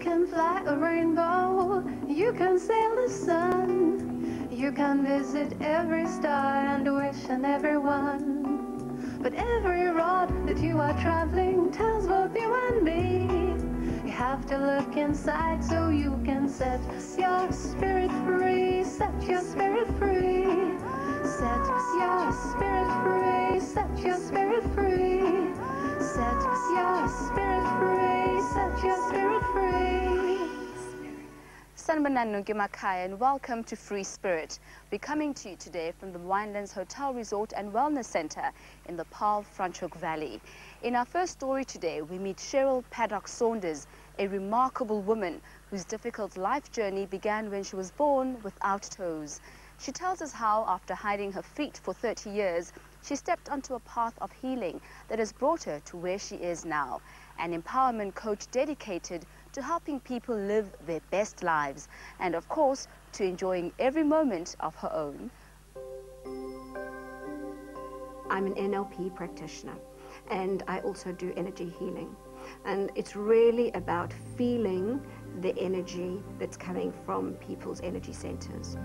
can fly a rainbow, you can sail the sun, you can visit every star and wish on everyone. But every road that you are traveling tells both you and me. You have to look inside so you can set your spirit free. Set your spirit free. Set your spirit free. Set your spirit free. Set your spirit free. Set your spirit free. Sanibonani Makhaya, and welcome to Free Spirit. We're coming to you today from the Winelands Hotel Resort and Wellness Center in the Paarl Franschhoek Valley. In our first story today, we meet Sheryl Paddock Saunders, a remarkable woman whose difficult life journey began when she was born without toes. She tells us how, after hiding her feet for 30 years, she stepped onto a path of healing that has brought her to where she is now, an empowerment coach dedicated to helping people live their best lives and, of course, to enjoying every moment of her own. I'm an NLP practitioner, and I also do energy healing. And it's really about feeling the energy that's coming from people's energy centers.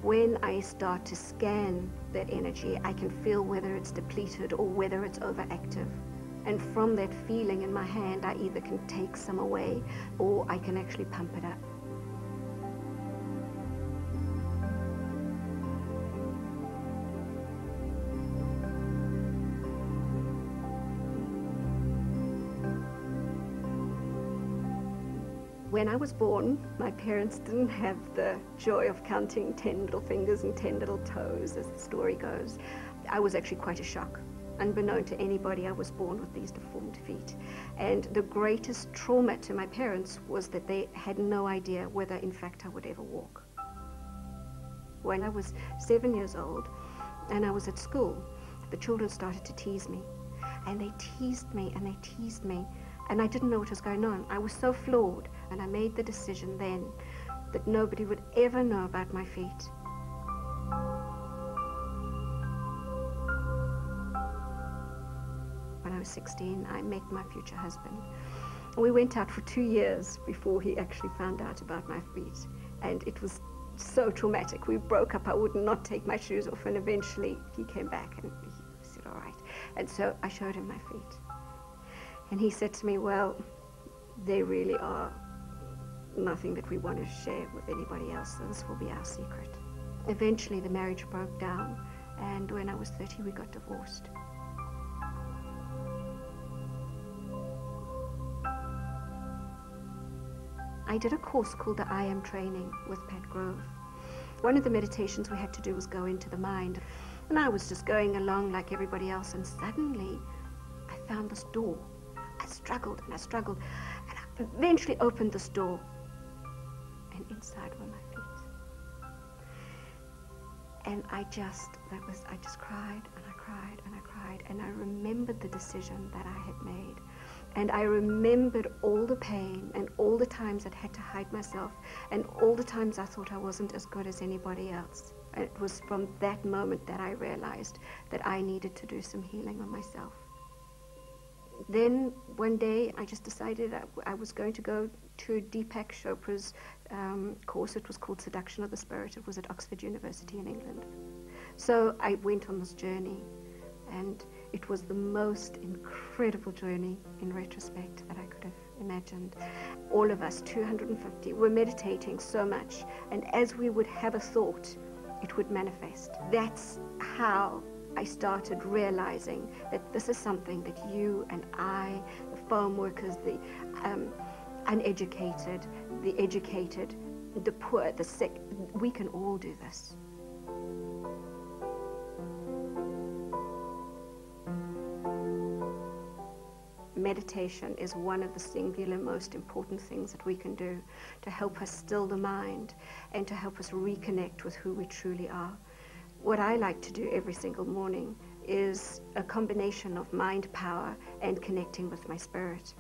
When I start to scan that energy, I can feel whether it's depleted or whether it's overactive. And from that feeling in my hand, I either can take some away or I can actually pump it up. When I was born, my parents didn't have the joy of counting 10 little fingers and 10 little toes, as the story goes. I was actually quite a shock. Unbeknown to anybody, I was born with these deformed feet. And the greatest trauma to my parents was that they had no idea whether, in fact, I would ever walk. When I was 7 years old and I was at school, the children started to tease me. And they teased me and they teased me. And I didn't know what was going on. I was so floored. And I made the decision then that nobody would ever know about my feet. When I was 16, I met my future husband. We went out for 2 years before he actually found out about my feet. And it was so traumatic. We broke up. I would not take my shoes off. And eventually he came back and he said, all right. And so I showed him my feet. And he said to me, well, they really are nothing that we want to share with anybody else, so this will be our secret. Eventually the marriage broke down, and when I was 30 we got divorced. I did a course called the I Am Training with Pat Grove. One of the meditations we had to do was go into the mind, and I was just going along like everybody else, and suddenly I found this door. I struggled and I struggled, and I eventually opened this door, and inside were my feet. And I just cried and I cried and I cried, and I remembered the decision that I had made. And I remembered all the pain and all the times I'd had to hide myself and all the times I thought I wasn't as good as anybody else. And it was from that moment that I realized that I needed to do some healing on myself. Then one day I just decided I was going to go to Deepak Chopra's course. It was called Seduction of the Spirit. It was at Oxford University in England. So I went on this journey, and it was the most incredible journey in retrospect that I could have imagined. All of us, 250, were meditating so much, and as we would have a thought, it would manifest. That's how I started realizing that this is something that you and I, the farm workers, the uneducated, the educated, the poor, the sick, we can all do this. Meditation is one of the singular most important things that we can do to help us still the mind and to help us reconnect with who we truly are. What I like to do every single morning is a combination of mind power and connecting with my spirit.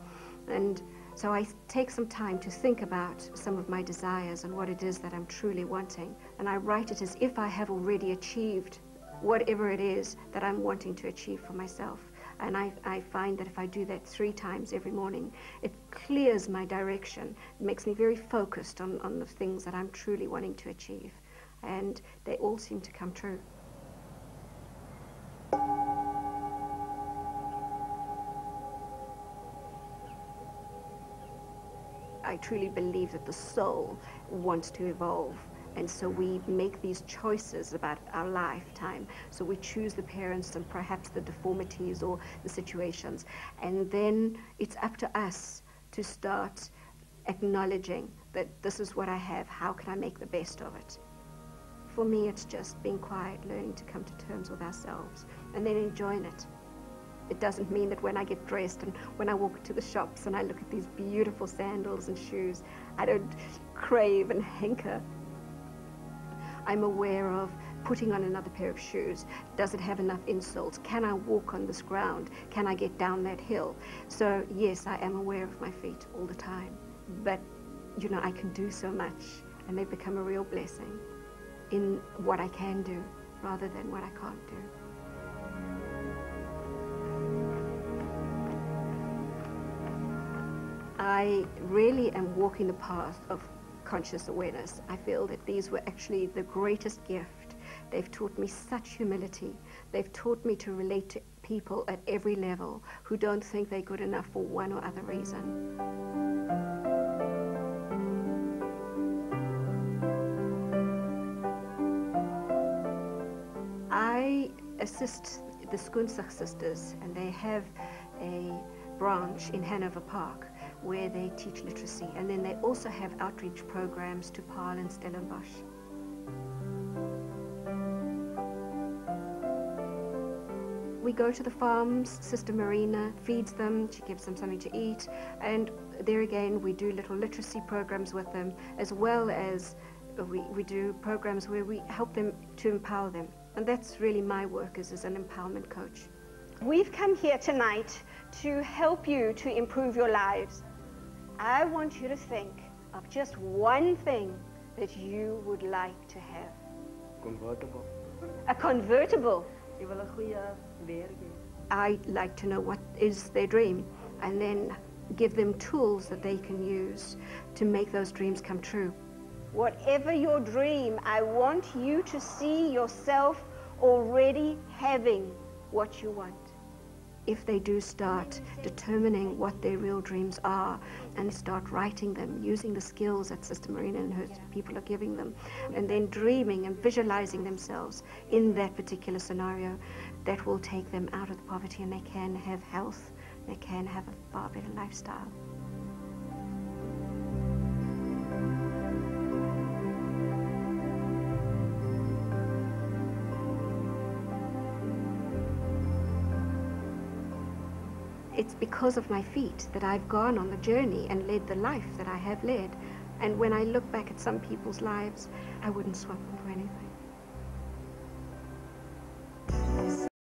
And so I take some time to think about some of my desires and what it is that I'm truly wanting. And I write it as if I have already achieved whatever it is that I'm wanting to achieve for myself. And I find that if I do that 3 times every morning, it clears my direction. It makes me very focused on the things that I'm truly wanting to achieve. And they all seem to come true. I truly believe that the soul wants to evolve, and so we make these choices about our lifetime. So we choose the parents and perhaps the deformities or the situations, and then it's up to us to start acknowledging that this is what I have, how can I make the best of it? For me, it's just being quiet, learning to come to terms with ourselves, and then enjoying it. It doesn't mean that when I get dressed and when I walk to the shops and I look at these beautiful sandals and shoes, I don't crave and hanker. I'm aware of putting on another pair of shoes. Does it have enough insoles? Can I walk on this ground? Can I get down that hill? So yes, I am aware of my feet all the time. But, you know, I can do so much, and they become a real blessing in what I can do rather than what I can't do. I really am walking the path of conscious awareness. I feel that these were actually the greatest gift. They've taught me such humility. They've taught me to relate to people at every level who don't think they're good enough for one or other reason. I assist the Schoonsach sisters, and they have a branch in Hanover Park where they teach literacy, and then they also have outreach programs to Paarl and Stellenbosch. We go to the farms. Sister Marina feeds them, she gives them something to eat, and there again we do little literacy programs with them, as well as we do programs where we help them to empower them. And that's really my work as an empowerment coach. We've come here tonight to help you to improve your lives. I want you to think of just one thing that you would like to have. Convertible. A convertible. I like to know what is their dream, and then give them tools that they can use to make those dreams come true. Whatever your dream, I want you to see yourself already having what you want. If they do start determining what their real dreams are and start writing them, using the skills that Sister Marina and her people are giving them, and then dreaming and visualizing themselves in that particular scenario, that will take them out of the poverty, and they can have health, they can have a far better lifestyle. It's because of my feet that I've gone on the journey and led the life that I have led. And when I look back at some people's lives, I wouldn't swap them for anything.